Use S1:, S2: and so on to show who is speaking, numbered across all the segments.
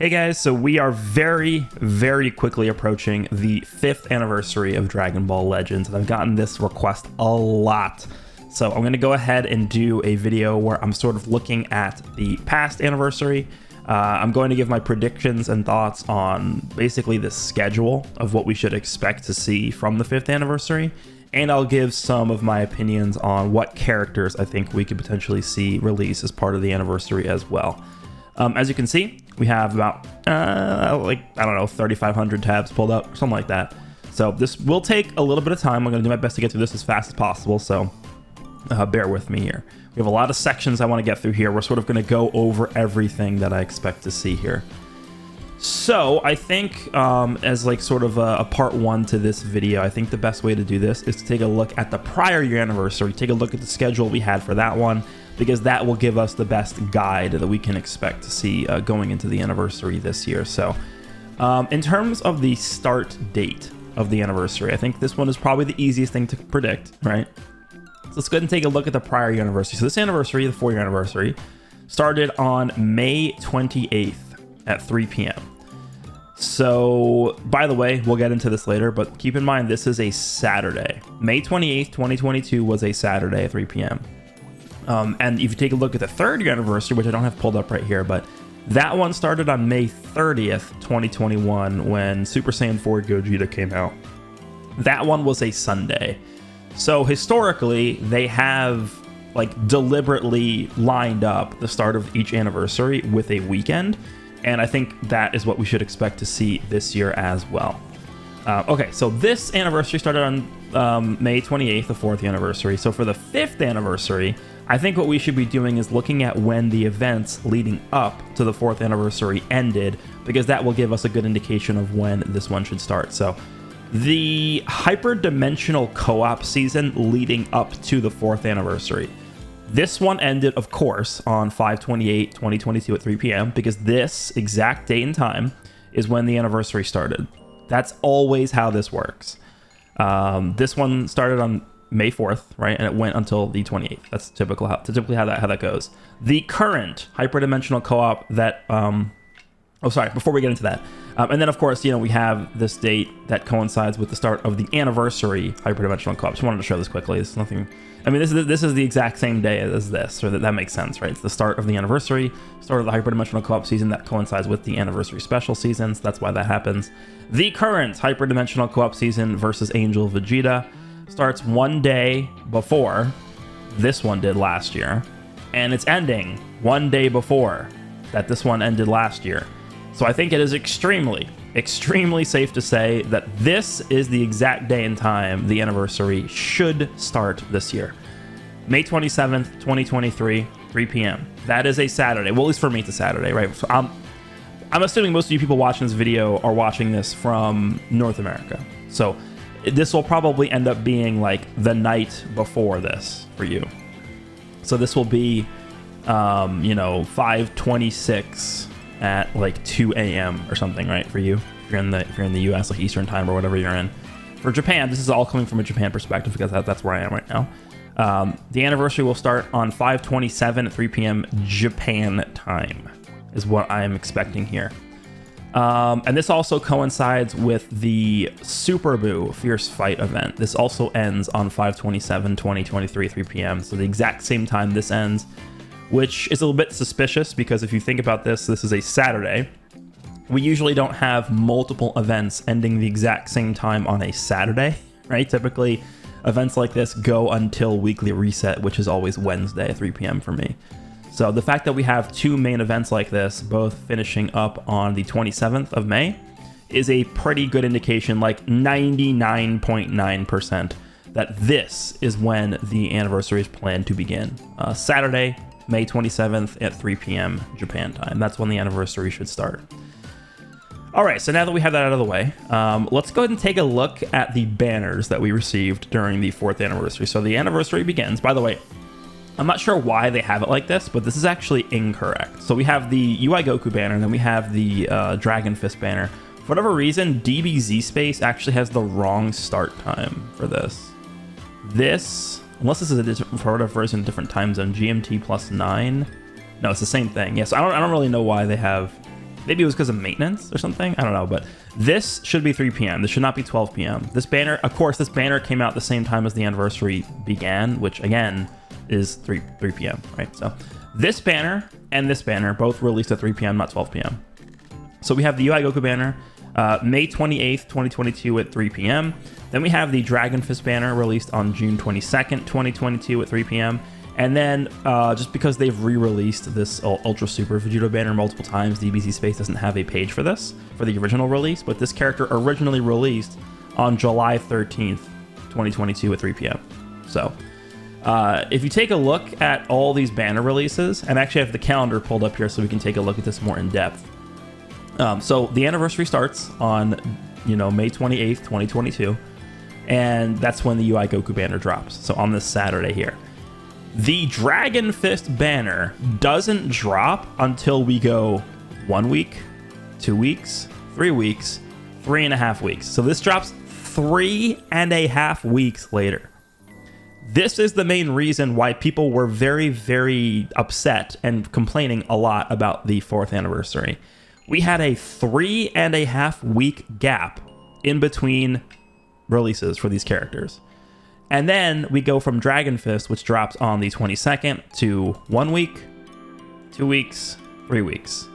S1: Hey guys, so we are very quickly approaching the 5th anniversary of Dragon Ball Legends, and I've gotten this request a lot. So I'm going to go ahead and do a video where I'm sort of looking at the past anniversary. I'm going to give my predictions and thoughts on basically the schedule of what we should expect to see from the 5th anniversary. And I'll give some of my opinions on what characters I think we could potentially see release as part of the anniversary as well. As you can see, we have about, 3,500 tabs pulled up, or something like that. So this will take a little bit of time. I'm going to do my best to get through this as fast as possible, so bear with me here. We have a lot of sections I want to get through here. We're sort of going to go over everything that I expect to see here. So I think as like sort of a part one to this video, I think the best way to do this is to take a look at the prior year anniversary, take a look at the schedule we had for that one, because that will give us the best guide that we can expect to see going into the anniversary this year. So in terms of the start date of the anniversary, I think this one is probably the easiest thing to predict, right? So let's go ahead and take a look at the prior year anniversary. So this anniversary, the 4-year anniversary, started on May 28th at 3 p.m. So, by the way, we'll get into this later, but keep in mind this is a Saturday. May 28th, 2022 was a Saturday at 3 p.m. And if you take a look at the 3rd year anniversary, which I don't have pulled up right here, but that one started on May 30th, 2021 when Super Saiyan 4 Gogeta came out. That one was a Sunday. So historically, they have like deliberately lined up the start of each anniversary with a weekend. And I think that is what we should expect to see this year as well. Okay, so this anniversary started on May 28th, the 4th anniversary. So for the 5th anniversary, I think what we should be doing is looking at when the events leading up to the 4th anniversary ended, because that will give us a good indication of when this one should start. So the hyperdimensional co-op season leading up to the 4th anniversary. This one ended, of course, on 5/28/2022 at 3 p.m. because this exact date and time is when the anniversary started. That's always how this works. This one started on May 4th, right? And it went until the 28th. That's typically how that goes. The current hyperdimensional co-op that... before we get into that. And then, of course, we have this date that coincides with the start of the anniversary hyperdimensional co-op. Just wanted to show this quickly. It's nothing... I mean, this is the exact same day as this, so that makes sense, right? It's the start of the anniversary, start of the hyperdimensional co-op season that coincides with the anniversary special seasons. That's why that happens. The current hyperdimensional co-op season versus Angel Vegeta starts one day before this one did last year, and it's ending one day before that this one ended last year. So I think it is extremely safe to say that this is the exact day and time the anniversary should start this year. May 27th, 2023, 3 p.m. That is a Saturday. Well, at least for me, it's a Saturday, right? So I'm assuming most of you people watching this video are watching this from North America. So this will probably end up being like the night before this for you. So this will be, 5:26 at like 2 a.m. or something, right, for you? If you're in the US, like Eastern time or whatever you're in. For Japan, this is all coming from a Japan perspective because that's where I am right now. The anniversary will start on 5:27 at 3 p.m. Japan time, is what I am expecting here. And this also coincides with the Super Buu Fierce Fight event. This also ends on 5/27/2023, 3 p.m. So the exact same time this ends, which is a little bit suspicious because if you think about this, this is a Saturday. We usually don't have multiple events ending the exact same time on a Saturday, right? Typically, events like this go until weekly reset, which is always Wednesday at 3 p.m. for me. So the fact that we have two main events like this, both finishing up on the 27th of May, is a pretty good indication, like 99.9%, that this is when the anniversary is planned to begin. Saturday, May 27th at 3 p.m. Japan time. That's when the anniversary should start. All right, so now that we have that out of the way, let's go ahead and take a look at the banners that we received during the 4th anniversary. So the anniversary begins, by the way, I'm not sure why they have it like this, but this is actually incorrect. So we have the UI Goku banner, and then we have the Dragon Fist banner. For whatever reason, DBZ Space actually has the wrong start time for this. Unless this is a different time zone, GMT +9. No, it's the same thing. Yes, I don't really know why they have Maybe it was because of maintenance or something. I don't know, but this should be 3 p.m. This should not be 12 p.m. This banner, of course, this banner came out the same time as the anniversary began, which again is 3 p.m., right? So this banner and this banner both released at 3 p.m., not 12 p.m. So we have the UI Goku banner, May 28th, 2022 at 3 p.m. Then we have the Dragon Fist banner released on June 22nd, 2022 at 3 p.m. And then, just because they've re-released this Ultra Super Vegito banner multiple times, DBZ Space doesn't have a page for this, for the original release, but this character originally released on July 13th, 2022 at 3 p.m. So, if you take a look at all these banner releases, and actually I have the calendar pulled up here so we can take a look at this more in depth. So the anniversary starts on, May 28th, 2022, and that's when the UI Goku banner drops. So on this Saturday here. The Dragon Fist banner doesn't drop until we go 1 week, 2 weeks, 3 weeks, 3.5 weeks. So this drops 3.5 weeks later. This is the main reason why people were very, very upset and complaining a lot about the 4th anniversary. We had a 3.5 week gap in between releases for these characters. And then we go from Dragon Fist, which drops on the 22nd, to 1 week, 2 weeks, 3 weeks.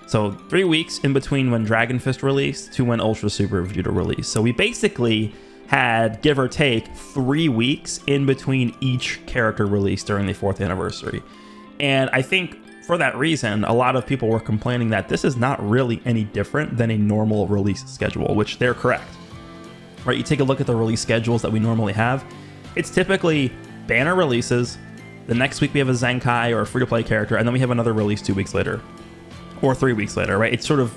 S1: So 3 weeks in between when Dragon Fist released to when Ultra Super Vegeta released. So we basically had, give or take, 3 weeks in between each character release during the 4th anniversary. And I think for that reason, a lot of people were complaining that this is not really any different than a normal release schedule, which they're correct. Right? You take a look at the release schedules that we normally have. It's typically banner releases. The next week we have a Zenkai or a free-to-play character, and then we have another release 2 weeks later or 3 weeks later, right? It's sort of,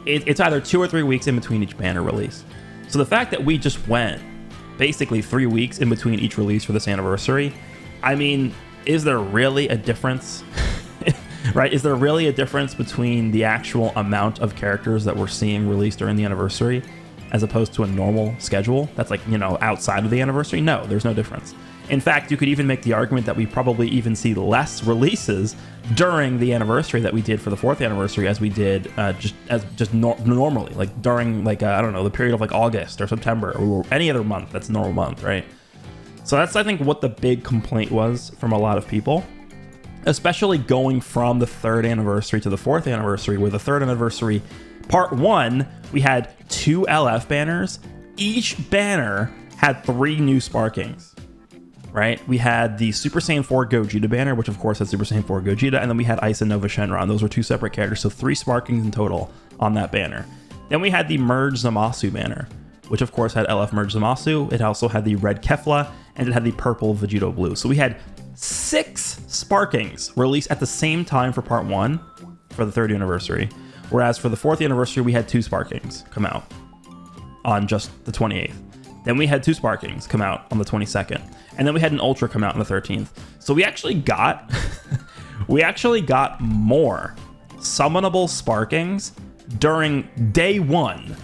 S1: it's either 2 or 3 weeks in between each banner release. So the fact that we just went basically 3 weeks in between each release for this anniversary, I mean, is there really a difference? Right? Is there really a difference between the actual amount of characters that we're seeing released during the anniversary as opposed to a normal schedule that's like, outside of the anniversary? No, there's no difference. In fact, you could even make the argument that we probably even see less releases during the anniversary that we did for the 4th anniversary as we did normally, like during the period of like August or September or any other month that's a normal month, right? So that's, I think, what the big complaint was from a lot of people, especially going from the 3rd anniversary to the 4th anniversary, where the 3rd anniversary Part 1, we had 2 LF banners. Each banner had 3 new sparkings, right? We had the Super Saiyan 4 Gogeta banner, which of course had Super Saiyan 4 Gogeta, and then we had Ice and Nova Shenron. Those were 2 separate characters, so 3 sparkings in total on that banner. Then we had the Merge Zamasu banner, which of course had LF Merge Zamasu. It also had the Red Kefla, and it had the Purple Vegito Blue. So we had 6 sparkings released at the same time for Part 1 for the 3rd anniversary. Whereas for the 4th anniversary, we had 2 sparkings come out on just the 28th. Then we had 2 sparkings come out on the 22nd. And then we had an Ultra come out on the 13th. So we actually got more summonable sparkings during day 1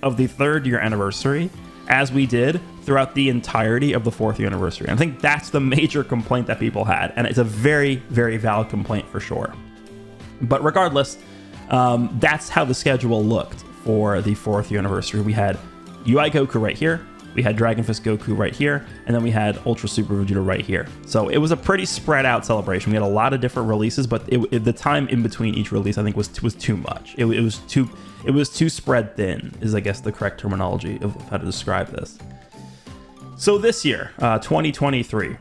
S1: of the 3rd year anniversary as we did throughout the entirety of the 4th year anniversary. And I think that's the major complaint that people had. And it's a very, very valid complaint for sure. But regardless, that's how the schedule looked for the 4th year anniversary. We had UI Goku right here, we had Dragon Fist Goku right here, and then we had Ultra Super Vegeta right here. So it was a pretty spread out celebration. We had a lot of different releases, but the time in between each release, I think, was too much. It was too spread thin, is I guess the correct terminology of how to describe this. So this year, 2023.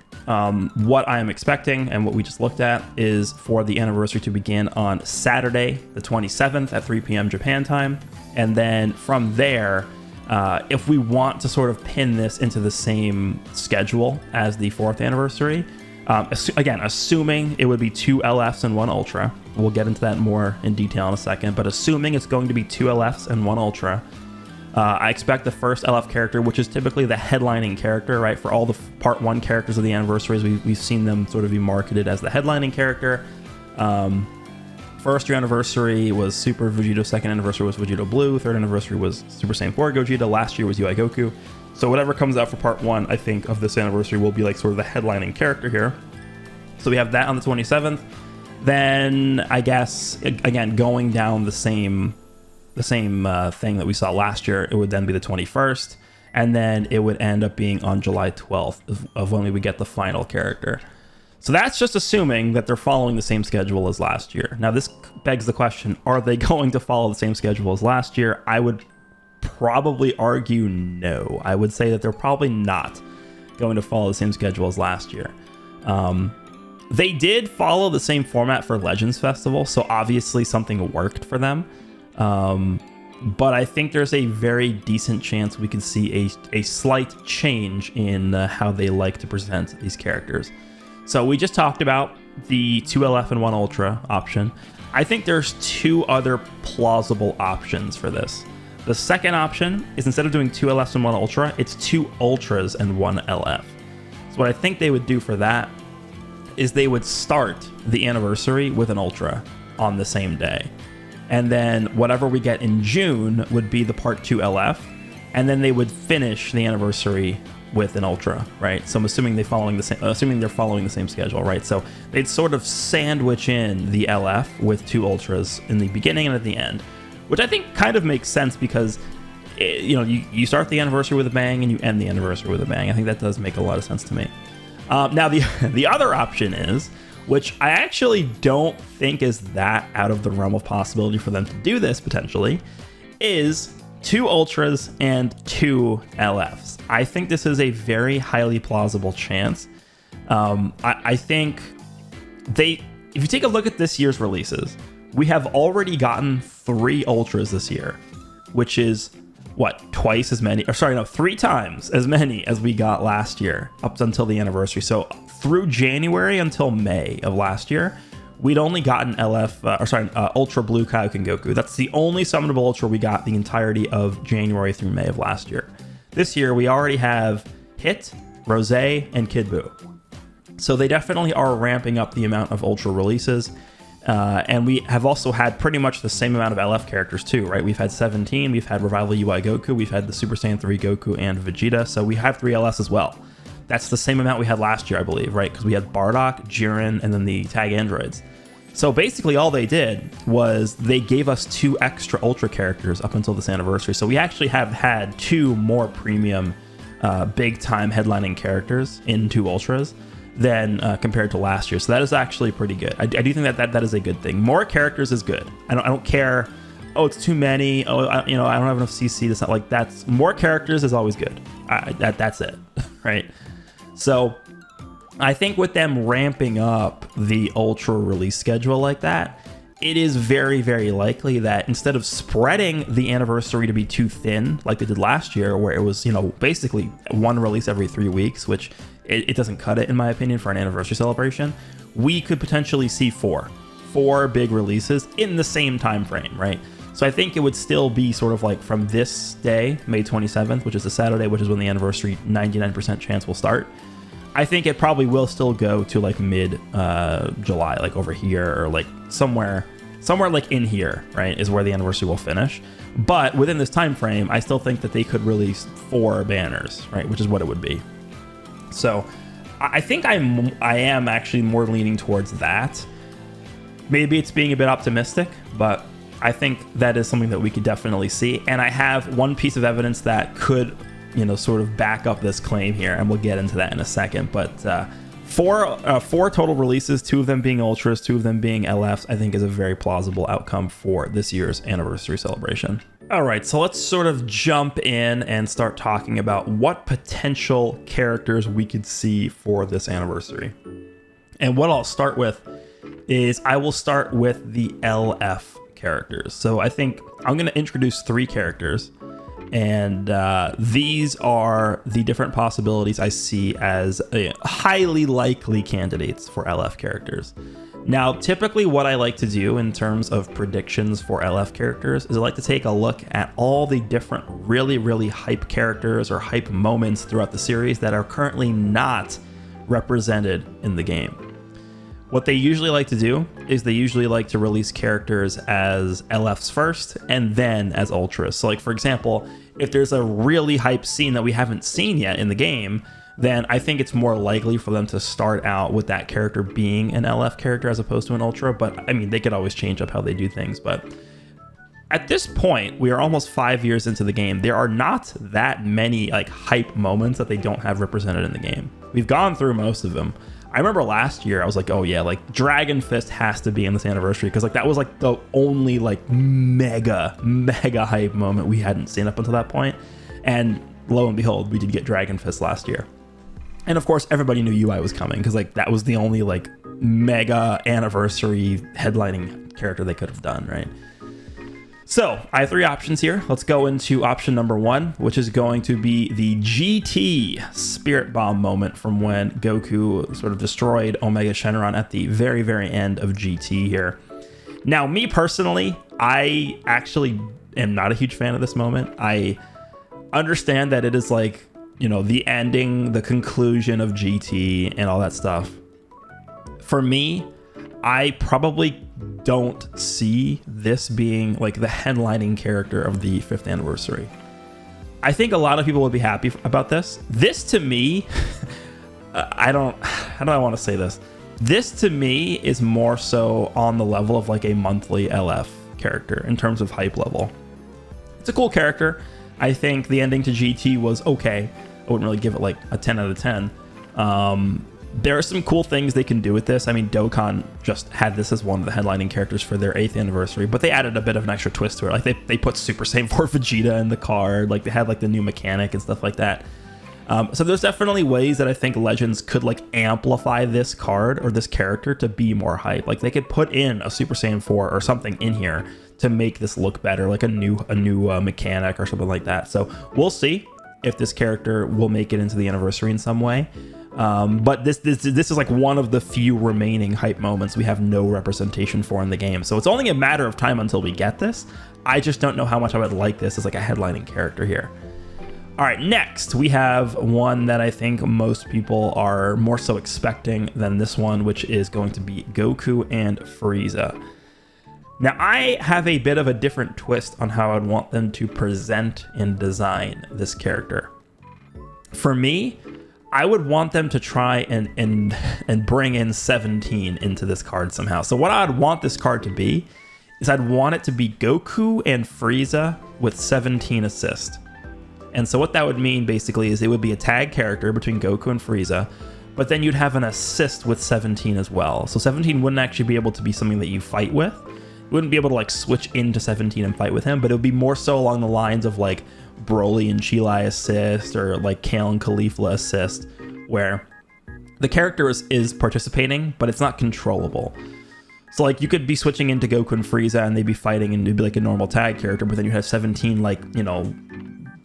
S1: What I am expecting and what we just looked at is for the anniversary to begin on Saturday, the 27th at 3 p.m. Japan time. And then from there, if we want to sort of pin this into the same schedule as the 4th anniversary, again, assuming it would be 2 LFs and 1 Ultra, we'll get into that more in detail in a second, but assuming it's going to be 2 LFs and 1 Ultra, I expect the first LF character, which is typically the headlining character, right? For all the Part 1 characters of the anniversaries, we've seen them sort of be marketed as the headlining character. First year anniversary was Super Vegito, 2nd anniversary was Vegito Blue, 3rd anniversary was Super Saiyan 4 Gogeta, last year was UI Goku. So whatever comes out for Part 1, I think, of this anniversary will be like sort of the headlining character here. So we have that on the 27th. Then I guess, again, going down the same thing that we saw last year, it would then be the 21st, and then it would end up being on July 12th of when we would get the final character. So that's just assuming that they're following the same schedule as last year. Now, this begs the question, are they going to follow the same schedule as last year? I would probably argue no. I would say that they're probably not going to follow the same schedule as last year. They did follow the same format for Legends Festival, so obviously something worked for them. But I think there's a very decent chance we can see a slight change in how they like to present these characters. So we just talked about the 2LF and 1 Ultra option. I think there's 2 other plausible options for this. The second option is, instead of doing 2 LFs and 1 Ultra, it's 2 Ultras and 1 LF. So what I think they would do for that is they would start the anniversary with an Ultra on the same day. And then whatever we get in June would be the Part 2 LF. And then they would finish the anniversary with an Ultra, right? So I'm assuming they're following the same schedule, right? So they'd sort of sandwich in the LF with 2 Ultras in the beginning and at the end, which I think kind of makes sense because, you start the anniversary with a bang and you end the anniversary with a bang. I think that does make a lot of sense to me. Now, the other option is, which I actually don't think is that out of the realm of possibility for them to do this potentially, is 2 Ultras and 2 LFs. I think this is a very highly plausible chance. I think if you take a look at this year's releases, we have already gotten 3 Ultras this year, which is twice as many, 3 times as many as we got last year up until the anniversary. So through January until May of last year, we'd only gotten Ultra Blue Kaioken Goku. That's the only summonable Ultra we got the entirety of January through May of last year. This year, we already have Hit, Rosé, and Kid Buu. So they definitely are ramping up the amount of Ultra releases. And we have also had pretty much the same amount of LF characters too, right? We've had 17, we've had Revival UI Goku, we've had the Super Saiyan 3 Goku and Vegeta, so we have 3 LFs as well. That's the same amount we had last year, I believe, right? Because we had Bardock, Jiren, and then the tag androids. So basically all they did was they gave us 2 extra Ultra characters up until this anniversary. So we actually have had 2 more premium, big-time headlining characters in 2 Ultras than compared to last year. So that is actually pretty good. I do think that is a good thing. More characters is good. I don't care, it's too many, I don't have enough CC. That's not like, that's more characters is always good. That's it, right? So I think with them ramping up the Ultra release schedule like that, it is very, very likely that instead of spreading the anniversary to be too thin like they did last year, where it was, basically 1 release every 3 weeks, which it doesn't cut it, in my opinion, for an anniversary celebration, we could potentially see 4 big releases in the same time frame, right? So I think it would still be sort of like from this day, May 27th, which is a Saturday, which is when the anniversary 99% chance will start. I think it probably will still go to like mid July, like over here, or like somewhere like in here, right, is where the anniversary will finish. But within this time frame, I still think that they could release 4 banners, right, which is what it would be. So I think I am actually more leaning towards that. Maybe it's being a bit optimistic, but I think that is something that we could definitely see. And I have one piece of evidence that could, sort of back up this claim here, and we'll get into that in a second. But 4 total releases, 2 of them being Ultras, 2 of them being LFs, I think is a very plausible outcome for this year's anniversary celebration. All right, so let's sort of jump in and start talking about what potential characters we could see for this anniversary. And what I'll start with is I will start with the LF characters. So I think I'm going to introduce 3 characters, and these are the different possibilities I see as highly likely candidates for LF characters. Now, typically what I like to do in terms of predictions for LF characters is I like to take a look at all the different really, really hype characters or hype moments throughout the series that are currently not represented in the game. What they usually like to do is they usually like to release characters as LFs first and then as Ultras. So like, for example, if there's a really hype scene that we haven't seen yet in the game, then I think it's more likely for them to start out with that character being an LF character as opposed to an Ultra. But I mean, they could always change up how they do things. But at this point, we are almost 5 years into the game. There are not that many like hype moments that they don't have represented in the game. We've gone through most of them. I remember last year I was like, oh yeah, like Dragon Fist has to be in this anniversary, because like that was like the only like mega hype moment we hadn't seen up until that point. And lo and behold, we did get Dragon Fist last year. And of course, everybody knew UI was coming, because like that was the only like mega anniversary headlining character they could have done, right? So I have 3 options here. Let's go into option number 1, which is going to be the GT Spirit Bomb moment from when Goku sort of destroyed Omega Shenron at the very, very end of GT here. Now, me personally, I actually am not a huge fan of this moment. I understand that it is like, you know, the ending, the conclusion of GT and all that stuff. For me, I probably don't see this being like the headlining character of the 5th anniversary. I think a lot of people would be happy about this. This to me, how do I want to say this? This to me is more so on the level of like a monthly LF character in terms of hype level. It's a cool character. I think the ending to GT was okay. I wouldn't really give it like a 10 out of 10. There are some cool things they can do with this. I mean, Dokkan just had this as one of the headlining characters for their 8th anniversary, but they added a bit of an extra twist to it. Like they put Super Saiyan 4 Vegeta in the card. Like they had like the new mechanic and stuff like that. So there's definitely ways that I think Legends could like amplify this card or this character to be more hype. Like they could put in a Super Saiyan 4 or something in here to make this look better, like a new mechanic or something like that. So we'll see if this character will make it into the anniversary in some way. But this is like one of the few remaining hype moments we have no representation for in the game. So it's only a matter of time until we get this. I just don't know how much I would like this as like a headlining character here. All right, next we have one that I think most people are more so expecting than this one, which is going to be Goku and Frieza. Now, I have a bit of a different twist on how I'd want them to present and design this character. For me, I would want them to try and bring in 17 into this card somehow. So what I'd want this card to be is I'd want it to be Goku and Frieza with 17 assist. And so what that would mean basically is it would be a tag character between Goku and Frieza, but then you'd have an assist with 17 as well. So 17 wouldn't actually be able to be something that you fight with. You wouldn't be able to like switch into 17 and fight with him, but it would be more so along the lines of like Broly and Chilai assist or like Kale and Caulifla assist, where the character is participating, but it's not controllable. So like you could be switching into Goku and Frieza and they'd be fighting and it'd be like a normal tag character, but then you have 17 like, you know,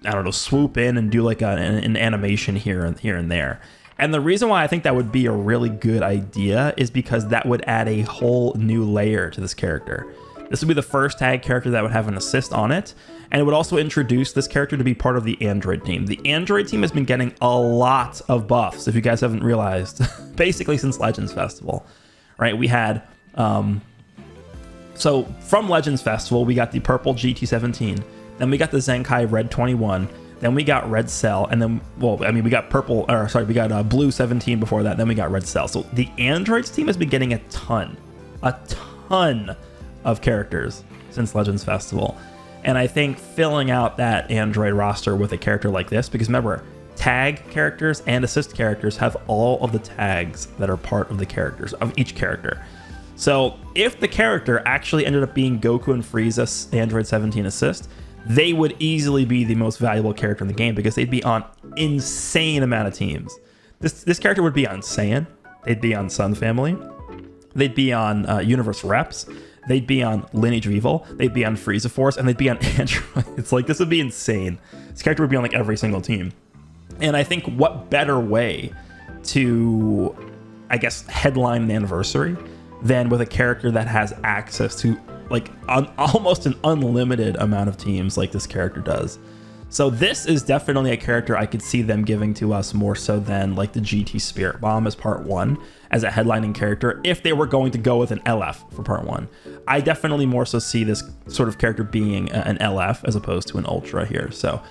S1: I don't know, swoop in and do like an animation here and there. And the reason why I think that would be a really good idea is because that would add a whole new layer to this character. This would be the first tag character that would have an assist on it, and it would also introduce this character to be part of the Android team. The Android team has been getting a lot of buffs, if you guys haven't realized, basically since Legends Festival, right? We had, so from Legends Festival, we got the purple GT17, then we got the Zenkai Red 21, then we got Red Cell, and then, well, I mean, we got we got Blue 17 before that, then we got Red Cell. So the Androids team has been getting a ton of characters since Legends Festival. And I think filling out that Android roster with a character like this, because remember, tag characters and assist characters have all of the tags that are part of the characters, of each character. So if the character actually ended up being Goku and Frieza's Android 17 assist, they would easily be the most valuable character in the game because they'd be on insane amount of teams. This character would be on Saiyan, they'd be on Sun Family, they'd be on Universe Reps, they'd be on Lineage of Evil, they'd be on Frieza Force, and they'd be on Android. It's like, this would be insane. This character would be on like every single team. And I think what better way to, I guess, headline the anniversary than with a character that has access to like almost an unlimited amount of teams like this character does. So this is definitely a character I could see them giving to us more so than like the GT Spirit Bomb as part 1 as a headlining character if they were going to go with an LF for part 1. I definitely more so see this sort of character being an LF as opposed to an Ultra here. So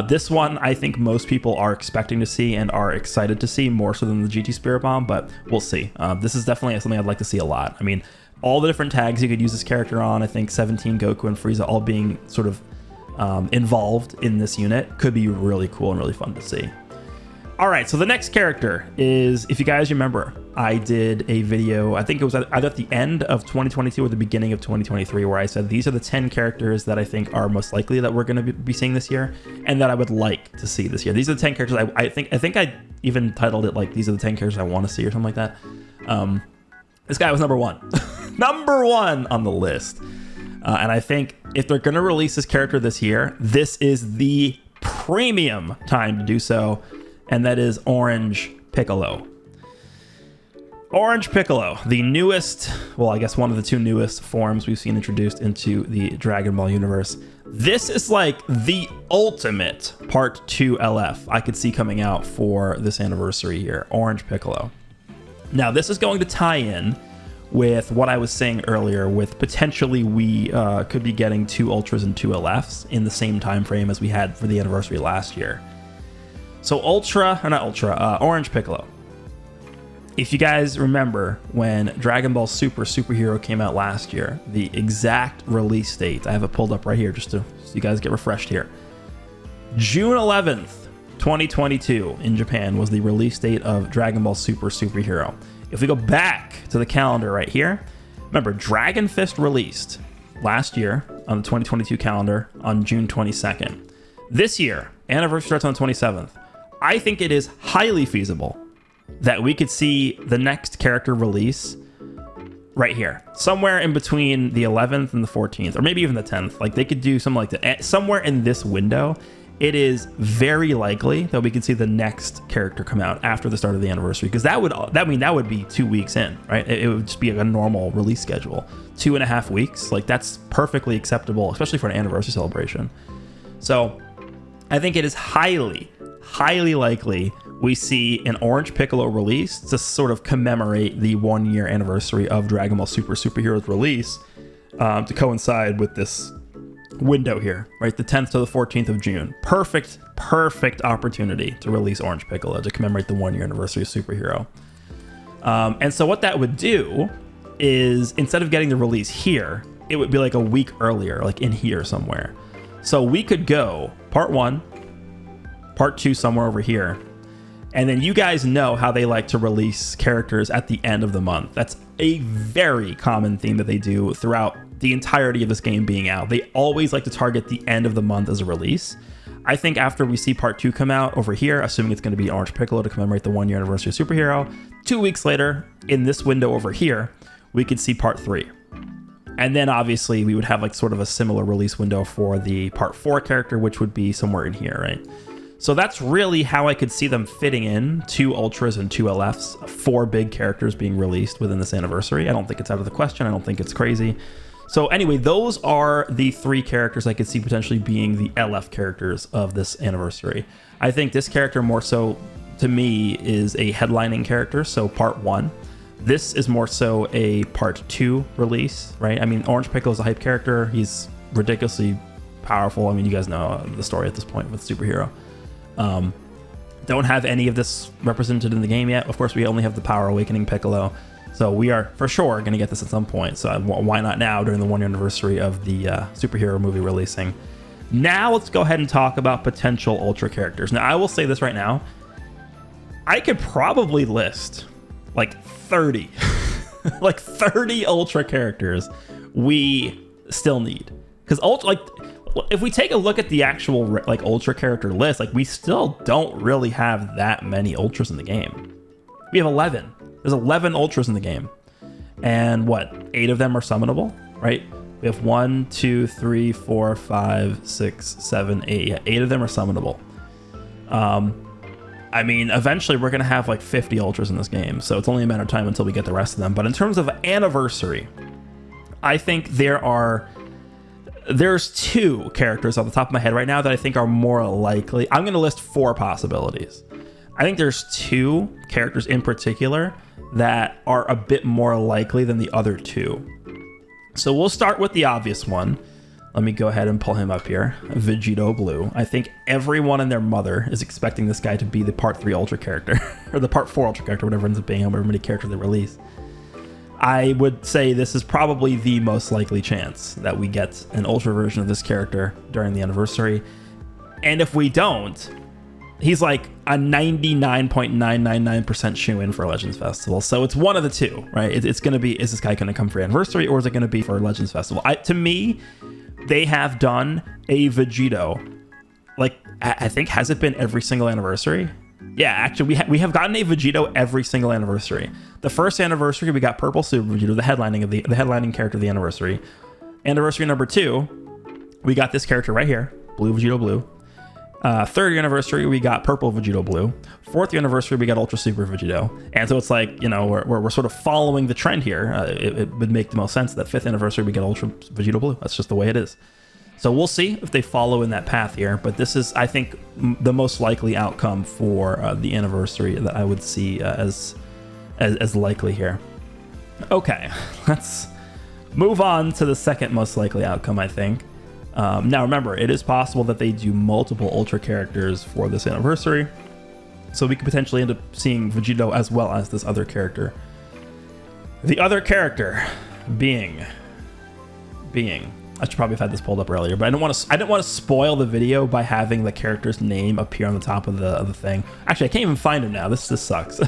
S1: This one, I think most people are expecting to see and are excited to see more so than the GT Spirit Bomb, but we'll see. This is definitely something I'd like to see a lot. I mean, all the different tags you could use this character on, I think 17, Goku, and Frieza all being sort of involved in this unit could be really cool and really fun to see. All right, so the next character is, if you guys remember, I did a video, I think it was either at the end of 2022 or the beginning of 2023, where I said these are the 10 characters that I think are most likely that we're going to be seeing this year and that I would like to see this year. These are the 10 characters I think I even titled it like these are the 10 characters I want to see or something like that. This guy was number one. Number one on the list. And I think if they're going to release this character this year, this is the premium time to do so. And that is Orange Piccolo. Orange Piccolo, the newest, well, I guess one of the two newest forms we've seen introduced into the Dragon Ball universe. This is like the ultimate Part 2 LF I could see coming out for this anniversary here, Orange Piccolo. Now, this is going to tie in with what I was saying earlier, with potentially we could be getting 2 Ultras and 2 LFs in the same time frame as we had for the anniversary last year. So Orange Piccolo. If you guys remember when Dragon Ball Superhero came out last year, the exact release date, I have it pulled up right here just so you guys get refreshed here. June 11th, 2022 in Japan was the release date of Dragon Ball Superhero. If we go back to the calendar right here, remember Dragon Fist released last year on the 2022 calendar on June 22nd. This year, anniversary starts on the 27th. I think it is highly feasible that we could see the next character release right here, somewhere in between the 11th and the 14th, or maybe even the 10th. Like they could do something like that somewhere in this window. It is very likely that we could see the next character come out after the start of the anniversary, because that would be 2 weeks in, right? It would just be a normal release schedule, 2.5 weeks. Like that's perfectly acceptable, especially for an anniversary celebration. So I think it is highly likely we see an Orange Piccolo release to sort of commemorate the 1-year anniversary of Dragon Ball Superhero's release, to coincide with this window here, right? The 10th to the 14th of June. Perfect opportunity to release Orange Piccolo to commemorate the 1-year anniversary of Superhero. And so what that would do is, instead of getting the release here, it would be like a week earlier, like in here somewhere. So we could go Part 1, Part 2 somewhere over here. And then you guys know how they like to release characters at the end of the month. That's a very common theme that they do throughout the entirety of this game being out. They always like to target the end of the month as a release. I think after we see Part 2 come out over here, assuming it's going to be Orange Piccolo to commemorate the 1-year anniversary of Superhero, 2 weeks later, in this window over here, we could see Part 3. And then obviously we would have like sort of a similar release window for the Part 4 character, which would be somewhere in here, right? So that's really how I could see them fitting in 2 Ultras and 2 LFs, 4 big characters being released within this anniversary. I don't think it's out of the question. I don't think it's crazy. So anyway, those are the 3 characters I could see potentially being the LF characters of this anniversary. I think this character more so, to me, is a headlining character, so Part 1. This is more so a Part 2 release, right? I mean, Orange Piccolo is a hype character. He's ridiculously powerful. I mean, you guys know the story at this point with Superhero. Don't have any of this represented in the game yet. Of course, we only have the Power Awakening Piccolo. So we are for sure going to get this at some point. So why not now during the 1-year anniversary of the Superhero movie releasing? Now let's go ahead and talk about potential Ultra characters. Now I will say this right now. I could probably list like 30, like 30 Ultra characters we still need. Because if we take a look at the actual like Ultra character list, like we still don't really have that many Ultras in the game. We have 11. There's 11 Ultras in the game. And what? 8 of them are summonable, right? We have 1, 2, 3, 4, 5, 6, 7, 8. Yeah, 8 of them are summonable. I mean, eventually we're going to have like 50 Ultras in this game. So it's only a matter of time until we get the rest of them. But in terms of anniversary, I think there's 2 characters off the top of my head right now that I think are more likely. I'm going to list 4 possibilities. I think there's 2 characters in particular that are a bit more likely than the other 2. So we'll start with the obvious one. Let me go ahead and pull him up here. Vegito Blue. I think everyone and their mother is expecting this guy to be the Part 3 Ultra character, or the Part 4 Ultra character, whatever ends up being, however many characters they release. I would say this is probably the most likely chance that we get an Ultra version of this character during the anniversary. And if we don't, he's like a 99.999% shoe-in for Legends Festival. So it's one of the two, right? It's going to be, is this guy going to come for anniversary, or is it going to be for Legends Festival? To me, they have done a Vegito, like, I think, has it been every single anniversary? Yeah, actually, we have gotten a Vegito every single anniversary. The first anniversary, we got Purple Super Vegito, the headlining character of the anniversary. Anniversary number 2, we got this character right here, Blue Vegito Blue. Third anniversary, we got Purple Vegito Blue. Fourth anniversary, we got Ultra Super Vegito. And so it's like, you know, we're sort of following the trend here. It would make the most sense that fifth anniversary, we get Ultra Vegito Blue. That's just the way it is. So we'll see if they follow in that path here. But this is, I think, the most likely outcome for the anniversary that I would see as likely here. Okay, let's move on to the second most likely outcome, I think. Now, remember, it is possible that they do multiple Ultra characters for this anniversary. So we could potentially end up seeing Vegito as well as this other character. The other character being... I should probably have had this pulled up earlier, but I didn't want to spoil the video by having the character's name appear on the top of the thing. Actually, I can't even find him now. This sucks.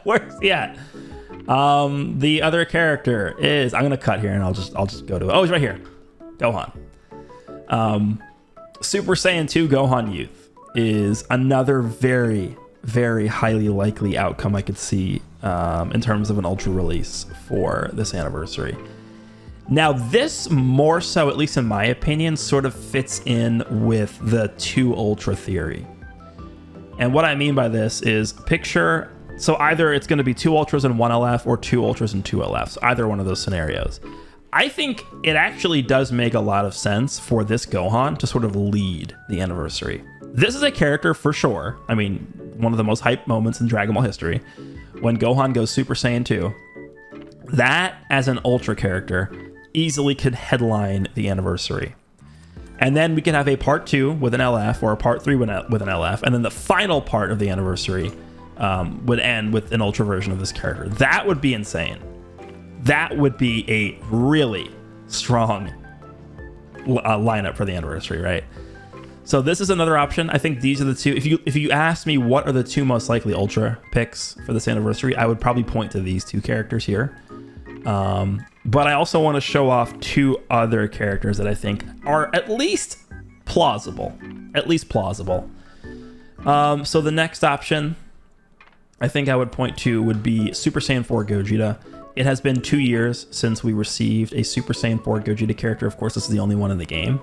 S1: Where's he at? The other character is... I'm going to cut here and I'll just go to it. Oh, he's right here. Gohan. Super Saiyan 2 Gohan Youth is another very, very highly likely outcome I could see in terms of an Ultra release for this anniversary. Now, this more so, at least in my opinion, sort of fits in with the 2 Ultra theory. And what I mean by this is picture, so either it's going to be 2 Ultras and 1 LF or 2 Ultras and 2 LFs, either one of those scenarios. I think it actually does make a lot of sense for this Gohan to sort of lead the anniversary. This is a character for sure. I mean, one of the most hyped moments in Dragon Ball history, when Gohan goes Super Saiyan 2. That, as an Ultra character, easily could headline the anniversary. And then we could have a part 2 with an LF or a part 3 with an LF. And then the final part of the anniversary would end with an Ultra version of this character. That would be insane. That would be a really strong lineup for the anniversary, right? So this is another option. I think these are the two. If you ask me what are the 2 most likely Ultra picks for this anniversary, I would probably point to these 2 characters here. But I also want to show off 2 other characters that I think are at least plausible. So the next option I think I would point to would be Super Saiyan 4 Gogeta. It has been 2 years since we received a Super Saiyan 4 Gogeta character. Of course, this is the only one in the game.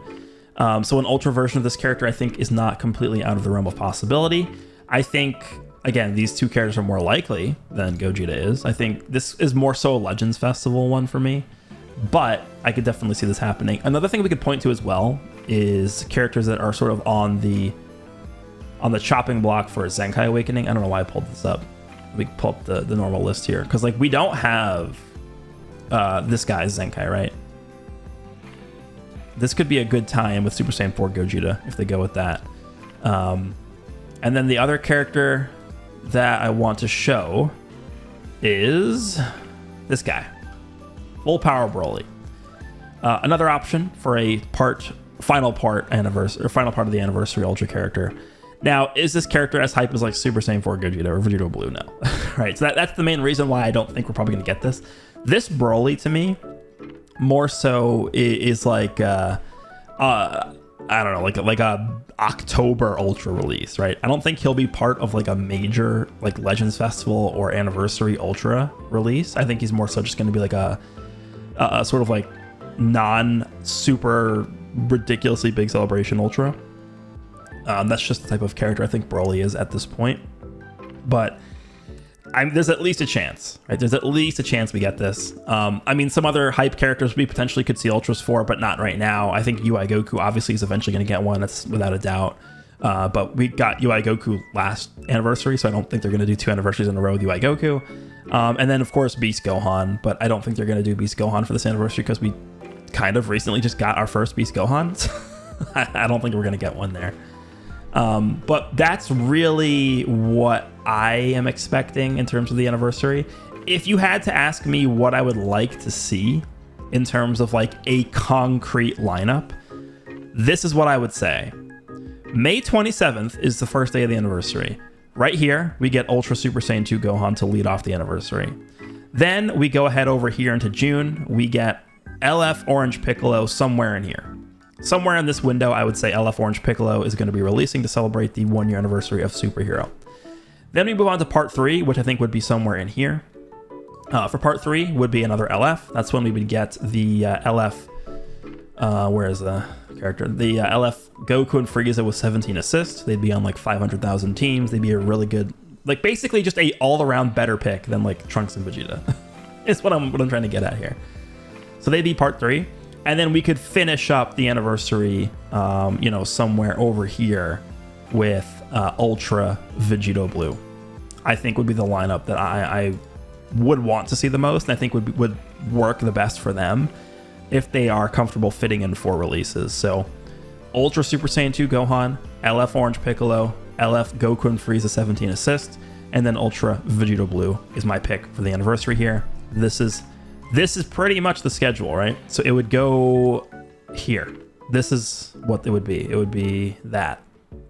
S1: So an Ultra version of this character, I think, is not completely out of the realm of possibility. I think, again, these 2 characters are more likely than Gogeta is. I think this is more so a Legends Festival one for me, but I could definitely see this happening. Another thing we could point to as well is characters that are sort of on the chopping block for Zenkai Awakening. I don't know why I pulled this up. We can pull up the normal list here, because like we don't have this guy's Zenkai, right? This could be a good tie-in with Super Saiyan 4 Gogeta if they go with that. And then the other character that I want to show is this guy, Full Power Broly. Another option for a final part of the anniversary Ultra character. Now, is this character as hype as like Super Saiyan 4 Gogeta or Vegito Blue? No. Right, so that's the main reason why I don't think we're probably going to get this. This Broly, to me, more so is like, I don't know, like a October Ultra release, right? I don't think he'll be part of like a major like Legends Festival or Anniversary Ultra release. I think he's more so just going to be like a sort of like non-super ridiculously big celebration Ultra. That's just the type of character I think Broly is at this point. But there's at least a chance, right? There's at least a chance we get this. I mean, some other hype characters we potentially could see Ultras for, but not right now. I think UI Goku obviously is eventually going to get one. That's without a doubt. But we got UI Goku last anniversary, so I don't think they're going to do 2 anniversaries in a row with UI Goku. And then, of course, Beast Gohan. But I don't think they're going to do Beast Gohan for this anniversary because we kind of recently just got our first Beast Gohan. I don't think we're going to get one there. But that's really what I am expecting in terms of the anniversary. If you had to ask me what I would like to see in terms of like a concrete lineup, this is what I would say. May 27th is the first day of the anniversary. Right here, we get Ultra Super Saiyan 2 Gohan to lead off the anniversary. Then we go ahead over here into June. We get LF Orange Piccolo somewhere in here. Somewhere in this window, I would say LF Orange Piccolo is going to be releasing to celebrate the 1 year anniversary of Superhero. Then we move on to part 3, which I think would be somewhere in here. For part 3 would be another LF. That's when we would get the LF. Where is the character? The LF Goku and Frieza with 17 assists. They'd be on like 500,000 teams. They'd be a really good, like basically just a all-around better pick than like Trunks and Vegeta. Is what I'm trying to get at here. So they'd be part 3, and then we could finish up the anniversary, somewhere over here with Ultra Vegito Blue. I think would be the lineup that I would want to see the most, and I think would work the best for them if they are comfortable fitting in 4 releases. So Ultra Super Saiyan 2 Gohan, LF Orange Piccolo, LF Goku and Frieza 17 assists, and then Ultra Vegito Blue is my pick for the anniversary here. This is pretty much the schedule, right? So it would go here. This is what it would be. It would be that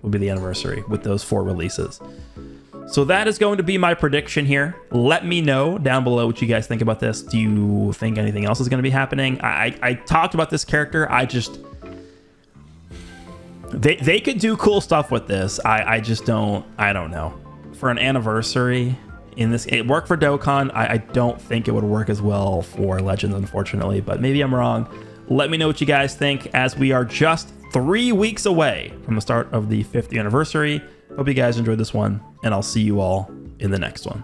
S1: would be the anniversary with those 4 releases. So that is going to be my prediction here. Let me know down below what you guys think about this. Do you think anything else is going to be happening? I talked about this character. They could do cool stuff with this. I don't know. For an anniversary in this, it worked for Dokkan. I don't think it would work as well for Legends, unfortunately, but maybe I'm wrong. Let me know what you guys think, as we are just 3 weeks away from the start of the 5th anniversary. Hope you guys enjoyed this one, and I'll see you all in the next one.